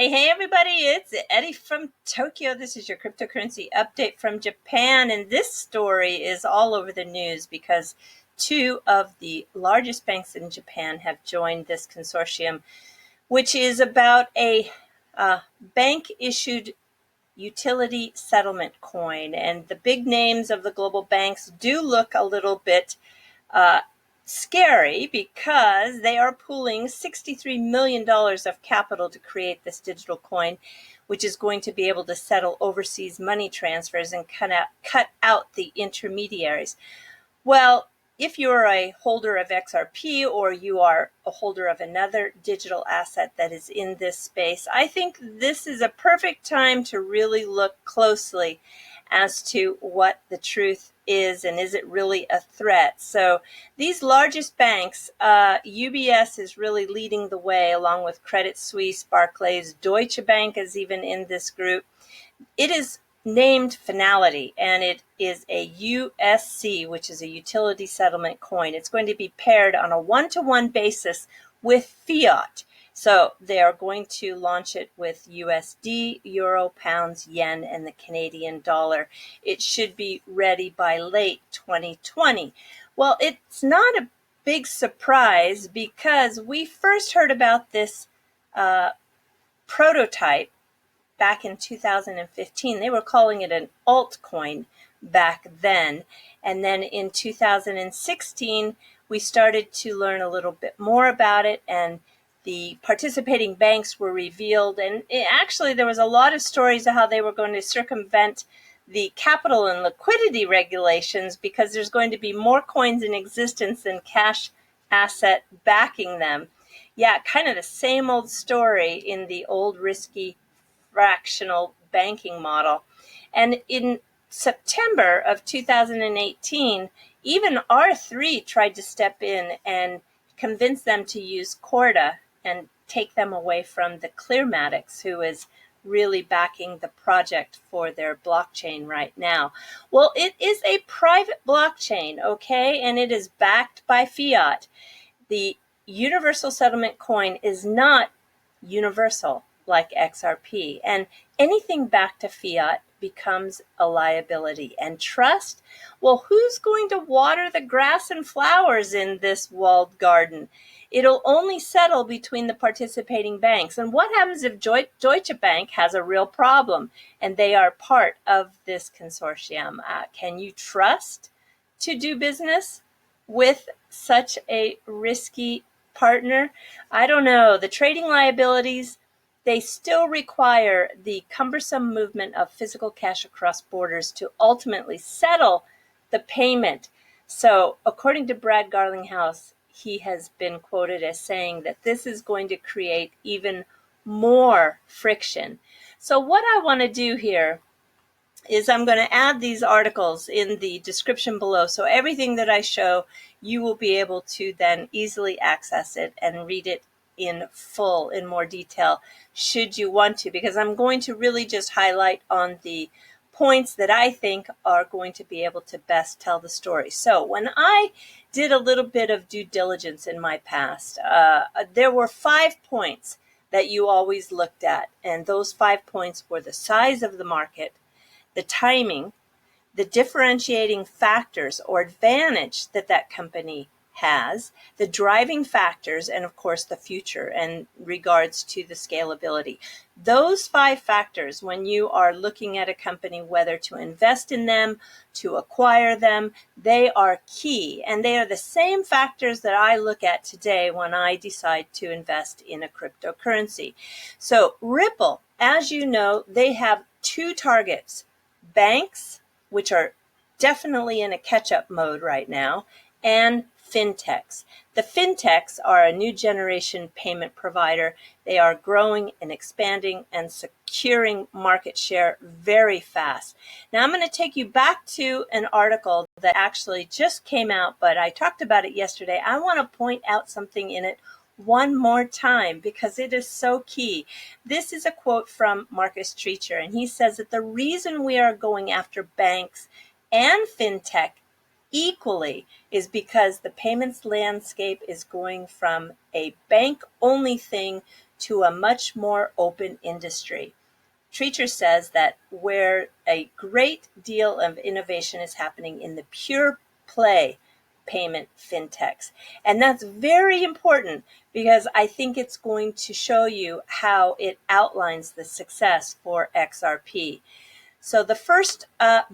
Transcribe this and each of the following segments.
Hey, everybody, it's Eddie from Tokyo. This is your cryptocurrency update from Japan. And this story is all over the news because two of the largest banks in Japan have joined this consortium, which is about a bank-issued utility settlement coin. And the big names of the global banks do look a little bit scary because they are pooling $63 million of capital to create this digital coin, which is going to be able to settle overseas money transfers and cut out the intermediaries. Well, if you're a holder of XRP or you are a holder of another digital asset that is in this space, I think this is a perfect time to really look closely as to what the truth is and is it really a threat. So these largest banks, UBS is really leading the way along with Credit Suisse, Barclays, Deutsche Bank is even in this group. It is named Finality, and it is a USC, which is a utility settlement coin. It's going to be paired on a one-to-one basis with fiat. So they are going to launch it with USD, Euro, Pounds, Yen, and the Canadian dollar. It should be ready by late 2020. Well, it's not a big surprise because we first heard about this prototype back in 2015. They were calling it an altcoin back then. And then in 2016, we started to learn a little bit more about it, and the participating banks were revealed. And actually, there was a lot of stories of how they were going to circumvent the capital and liquidity regulations because there's going to be more coins in existence than cash asset backing them. Yeah, kind of the same old story in the old risky fractional banking model. And in September of 2018, even R3 tried to step in and convince them to use Corda and take them away from the Clearmatics, who is really backing the project for their blockchain right now. Well, it is a private blockchain, okay, and it is backed by fiat. The universal settlement coin is not universal like XRP, and anything backed to fiat becomes a liability. And trust? Well, who's going to water the grass and flowers in this walled garden? It'll only settle between the participating banks. And what happens if Deutsche Bank has a real problem and they are part of this consortium? Can you trust to do business with such a risky partner? I don't know. The trading liabilities, they still require the cumbersome movement of physical cash across borders to ultimately settle the payment. So according to Brad Garlinghouse, he has been quoted as saying that this is going to create even more friction. So what I want to do here is I'm going to add these articles in the description below. So everything that I show, you will be able to then easily access it and read it in full, in more detail, should you want to, because I'm going to really just highlight on the points that I think are going to be able to best tell the story. So when I did a little bit of due diligence in my past, there were 5 points that you always looked at. And those 5 points were the size of the market, the timing, the differentiating factors or advantage that that company has, the driving factors, and of course the future in regards to the scalability. Those 5 factors, when you are looking at a company, whether to invest in them, to acquire them, they are key. And they are the same factors that I look at today when I decide to invest in a cryptocurrency. So Ripple, as you know, they have 2 targets: banks, which are definitely in a catch-up mode right now, and fintechs. The fintechs are a new generation payment provider. They are growing and expanding and securing market share very fast. Now I'm going to take you back to an article that actually just came out, but I talked about it yesterday. I want to point out something in it one more time because it is so key. This is a quote from Marcus Treacher, and he says that the reason we are going after banks and fintech equally is because the payments landscape is going from a bank-only thing to a much more open industry. Treacher says that where a great deal of innovation is happening in the pure play payment fintechs. And that's very important because I think it's going to show you how it outlines the success for XRP. So the first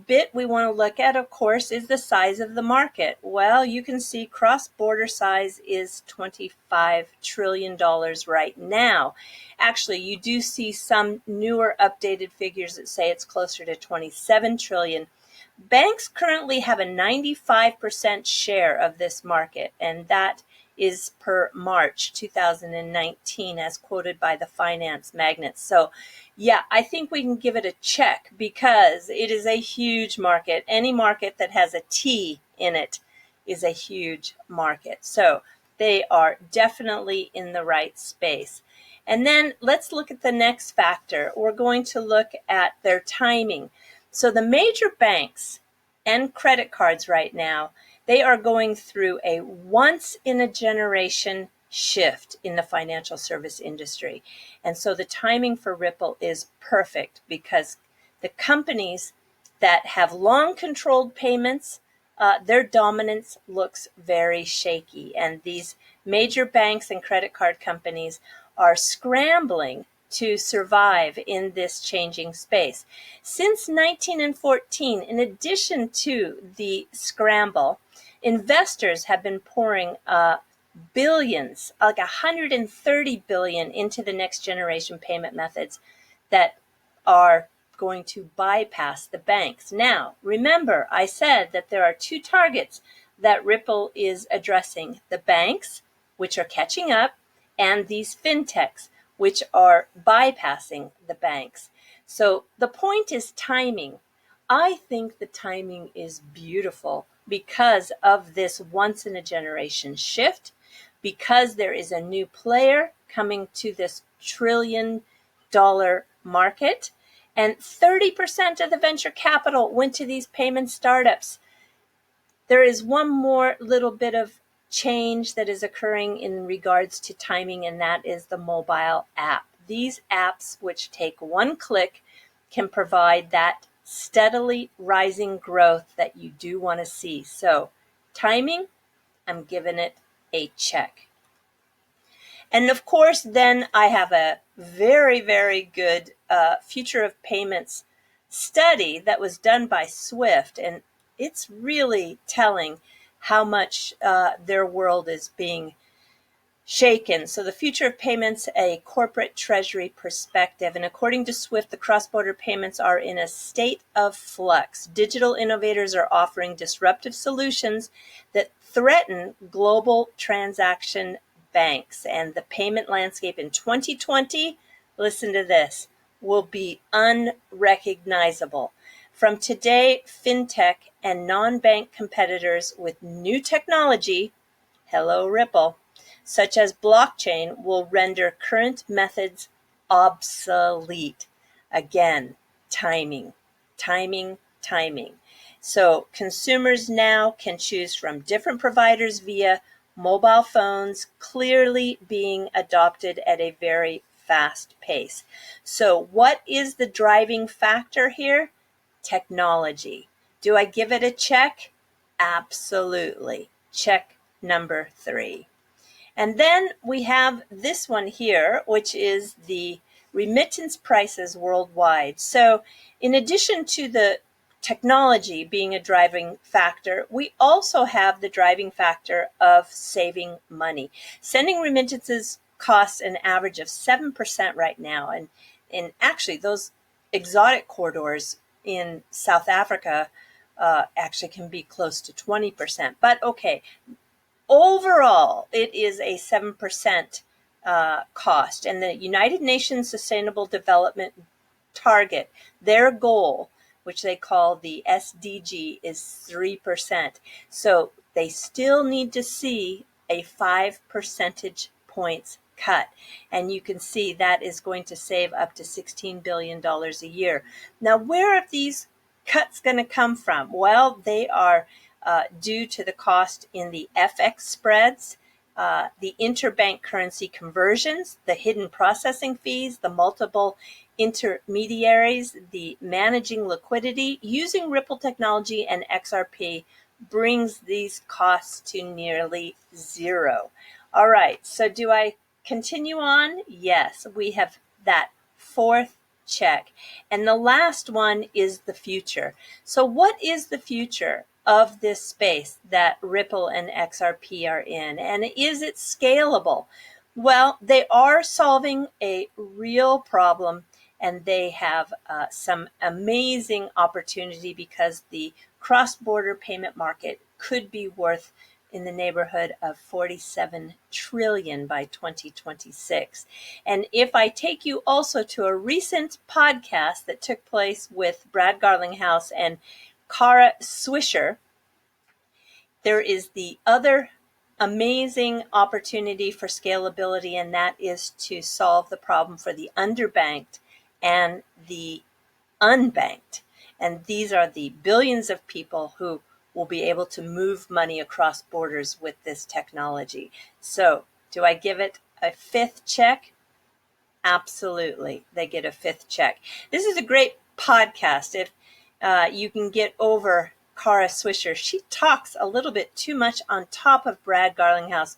bit we want to look at, of course, is the size of the market. Well, you can see cross-border size is $25 trillion right now. Actually, you do see some newer updated figures that say it's closer to 27 trillion. Banks currently have a 95% share of this market, and that is per March 2019 as quoted by the finance magnates. So yeah, I think we can give it a check because it is a huge market. Any market that has a T in it is a huge market. So they are definitely in the right space. And then let's look at the next factor. We're going to look at their timing. So the major banks and credit cards right now, they are going through a once-in-a-generation shift in the financial service industry. And so the timing for Ripple is perfect because the companies that have long controlled payments, their dominance looks very shaky. And these major banks and credit card companies are scrambling to survive in this changing space. Since 1914, in addition to the scramble, investors have been pouring billions, like 130 billion into the next generation payment methods that are going to bypass the banks. Now, remember, I said that there are two targets that Ripple is addressing: the banks, which are catching up, and these fintechs, which are bypassing the banks. So the point is timing. I think the timing is beautiful because of this once-in-a-generation shift, because there is a new player coming to this trillion-dollar market, and 30% of the venture capital went to these payment startups. There is one more little bit of change that is occurring in regards to timing, and that is the mobile app. These apps, which take one click, can provide that steadily rising growth that you do want to see. So timing, I'm giving it a check. And of course, then I have a very, very good future of payments study that was done by Swift, and it's really telling how much their world is being shaken. So the future of payments, a corporate treasury perspective. And according to Swift, the cross-border payments are in a state of flux. Digital innovators are offering disruptive solutions that threaten global transaction banks. And the payment landscape in 2020, listen to this, will be unrecognizable. From today, fintech and non-bank competitors with new technology, hello Ripple, such as blockchain, will render current methods obsolete. Again, timing, timing, timing. So consumers now can choose from different providers via mobile phones, clearly being adopted at a very fast pace. So what is the driving factor here? Technology. Do I give it a check? Absolutely. Check number 3. And then we have this one here, which is the remittance prices worldwide. So in addition to the technology being a driving factor, we also have the driving factor of saving money. Sending remittances costs an average of 7% right now. And actually those exotic corridors in South Africa actually can be close to 20%. But okay, overall, it is a 7% cost. And the United Nations Sustainable Development Target, their goal, which they call the SDG, is 3%. So they still need to see a 5 percentage points cut. And you can see that is going to save up to $16 billion a year. Now, where are these cuts going to come from? Well, they are due to the cost in the FX spreads, the interbank currency conversions, the hidden processing fees, the multiple intermediaries, the managing liquidity. Using Ripple technology and XRP brings these costs to nearly zero. All right, so do I continue on? Yes, we have that fourth check. And the last one is the future. So what is the future of this space that Ripple and XRP are in? And is it scalable? Well, they are solving a real problem, and they have some amazing opportunity because the cross-border payment market could be worth in the neighborhood of 47 trillion by 2026. And if I take you also to a recent podcast that took place with Brad Garlinghouse and Kara Swisher, there is the other amazing opportunity for scalability, and that is to solve the problem for the underbanked and the unbanked. And these are the billions of people who will be able to move money across borders with this technology. So, do I give it a fifth check? Absolutely. They get a fifth check. This is a great podcast. If you can get over Kara Swisher, she talks a little bit too much on top of Brad Garlinghouse,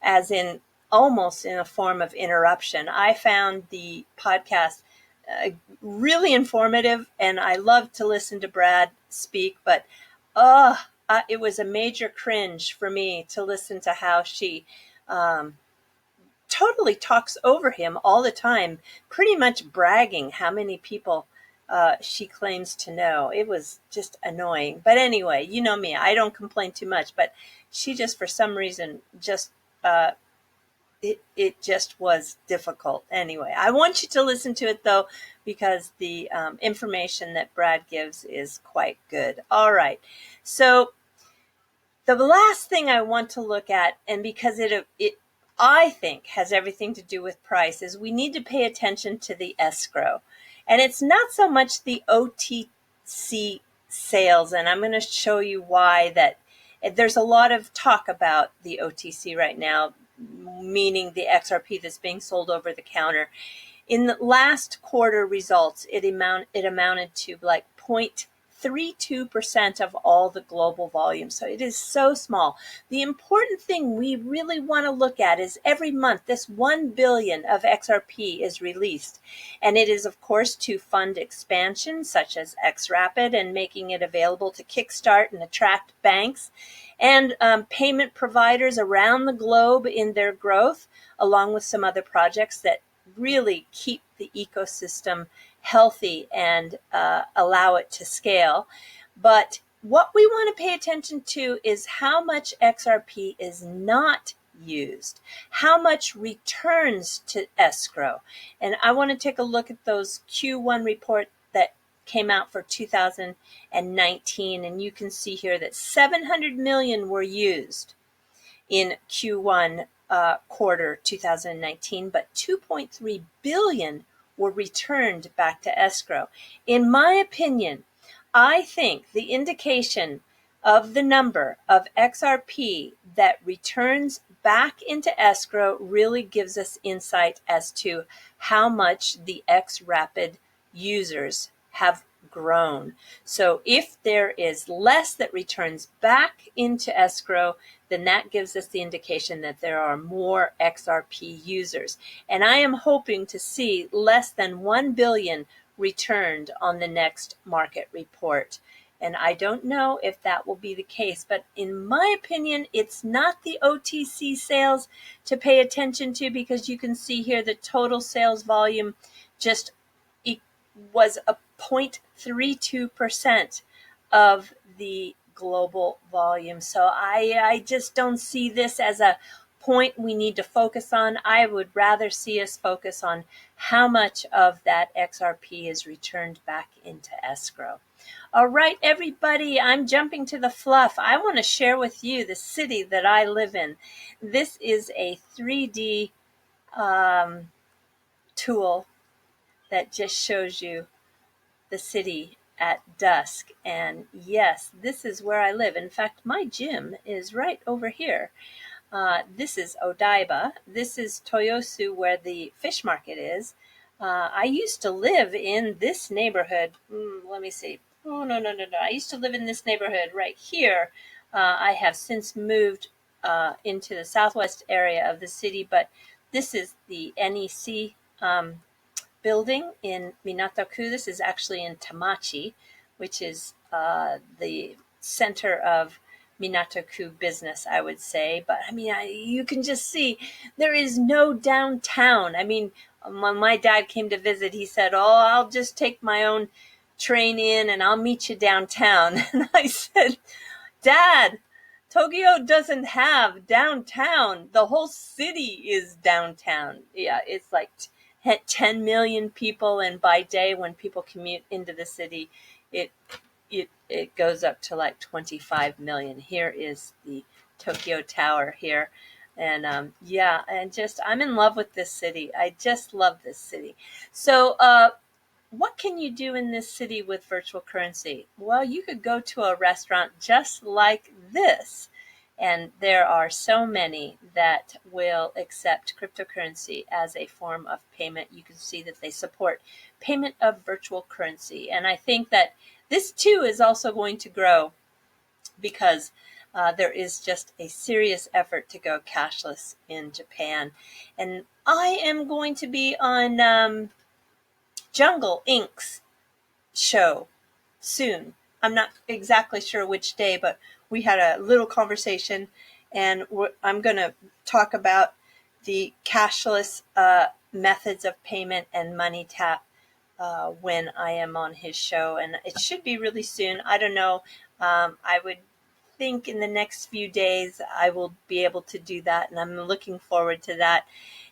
as in almost in a form of interruption. I found the podcast really informative, and I love to listen to Brad speak, but it was a major cringe for me to listen to how she totally talks over him all the time, pretty much bragging how many people she claims to know. It was just annoying. But anyway, you know me, I don't complain too much, but she just, for some reason, just it just was difficult. Anyway, I want you to listen to it, though, because the information that Brad gives is quite good. All right. So the last thing I want to look at, and because it I think has everything to do with price, is we need to pay attention to the escrow. And it's not so much the OTC sales, and I'm going to show you why that there's a lot of talk about the OTC right now, meaning the XRP that's being sold over the counter. In the last quarter results, it amounted to like 0.32% of all the global volume. So it is so small. The important thing we really want to look at is every month this 1 billion of XRP is released. And it is, of course, to fund expansion such as XRapid and making it available to kickstart and attract banks and payment providers around the globe in their growth, along with some other projects that really keep the ecosystem healthy and allow it to scale. But what we want to pay attention to is how much XRP is not used, how much returns to escrow. And I want to take a look at those Q1 report that came out for 2019, and you can see here that 700 million were used in Q1 quarter 2019, but 2.3 billion were returned back to escrow. In my opinion, I think the indication of the number of XRP that returns back into escrow really gives us insight as to how much the XRapid users have grown. So if there is less that returns back into escrow, then that gives us the indication that there are more XRP users. And I am hoping to see less than 1 billion returned on the next market report. And I don't know if that will be the case, but in my opinion, it's not the OTC sales to pay attention to, because you can see here the total sales volume just was a 0.32% of the global volume. So I just don't see this as a point we need to focus on. I would rather see us focus on how much of that XRP is returned back into escrow. All right, everybody, I'm jumping to the fluff. I want to share with you the city that I live in. This is a 3D tool that just shows you the city at dusk. And yes, this is where I live. In fact, my gym is right over here. This is Odaiba. This is Toyosu, where the fish market is. I used to live in this neighborhood. Let me see. Oh, no. I used to live in this neighborhood right here. I have since moved into the southwest area of the city, but this is the NEC building in Minato-ku. This is actually in Tamachi, which is the center of Minato-ku business, I would say. But I mean, you can just see there is no downtown. I mean, when my dad came to visit, he said, "Oh, I'll just take my own train in and I'll meet you downtown." And I said, "Dad, Tokyo doesn't have downtown. The whole city is downtown." Yeah, it's like 10 million people, and by day when people commute into the city, it goes up to like 25 million. Here is the Tokyo Tower here. And yeah, and just I'm in love with this city. I just love this city. So what can you do in this city with virtual currency? Well, you could go to a restaurant just like this, and there are so many that will accept cryptocurrency as a form of payment. You can see that they support payment of virtual currency. And I think that this too is also going to grow because there is just a serious effort to go cashless in Japan. And I am going to be on Jungle Inc.'s show soon. I'm not exactly sure which day, but we had a little conversation, and I'm going to talk about the cashless methods of payment and money tap when I am on his show, and it should be really soon. I don't know. I would think in the next few days I will be able to do that, and I'm looking forward to that.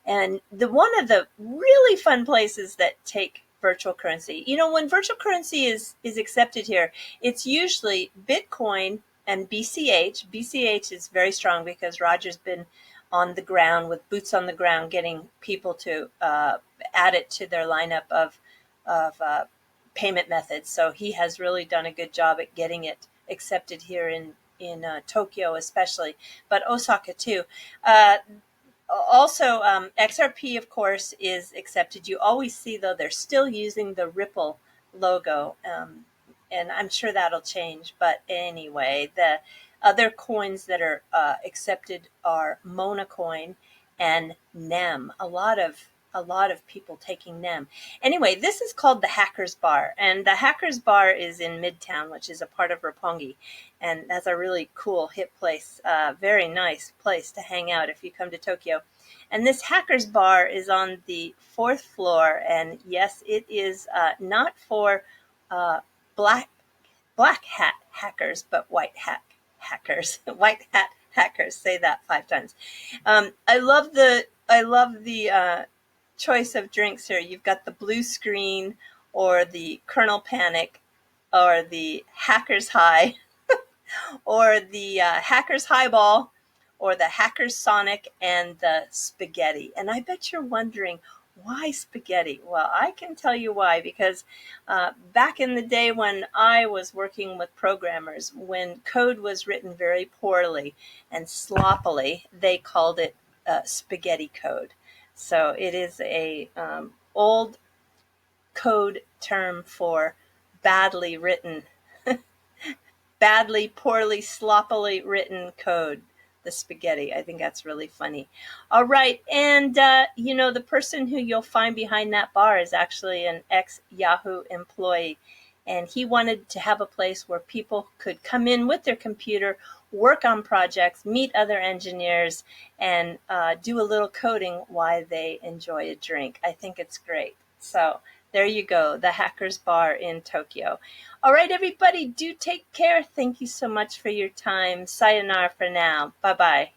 And one of the really fun places that take virtual currency, when virtual currency is accepted here, it's usually Bitcoin and BCH. BCH is very strong because Roger's been on the ground with boots on the ground, getting people to add it to their lineup of payment methods. So he has really done a good job at getting it accepted here in Tokyo, especially, but Osaka too. Also, XRP, of course, is accepted. You always see, though, they're still using the Ripple logo, and I'm sure that'll change. But anyway, the other coins that are accepted are Mona Coin and NEM. A lot of people taking NEM. Anyway, this is called the Hackers Bar, and the Hackers Bar is in Midtown, which is a part of Roppongi, and that's a really cool, hip place. Very nice place to hang out if you come to Tokyo. And this Hackers Bar is on the 4th floor, and yes, it is not for black hat hackers, but white hat hackers. White hat hackers. Say that 5 times. I love the choice of drinks here. You've got the blue screen, or the Colonel Panic, or the Hacker's High, or the Hacker's Highball, or the Hacker's Sonic, and the Spaghetti. And I bet you're wondering, why spaghetti? Well, I can tell you why, because back in the day when I was working with programmers, when code was written very poorly and sloppily, they called it spaghetti code. So it is a old code term for badly written, poorly, sloppily written code. The spaghetti. I think that's really funny. All right. And, the person who you'll find behind that bar is actually an ex-Yahoo employee. And he wanted to have a place where people could come in with their computer, work on projects, meet other engineers, and do a little coding while they enjoy a drink. I think it's great. So there you go, the Hackers Bar in Tokyo. All right, everybody, do take care. Thank you so much for your time. Sayonara for now. Bye-bye.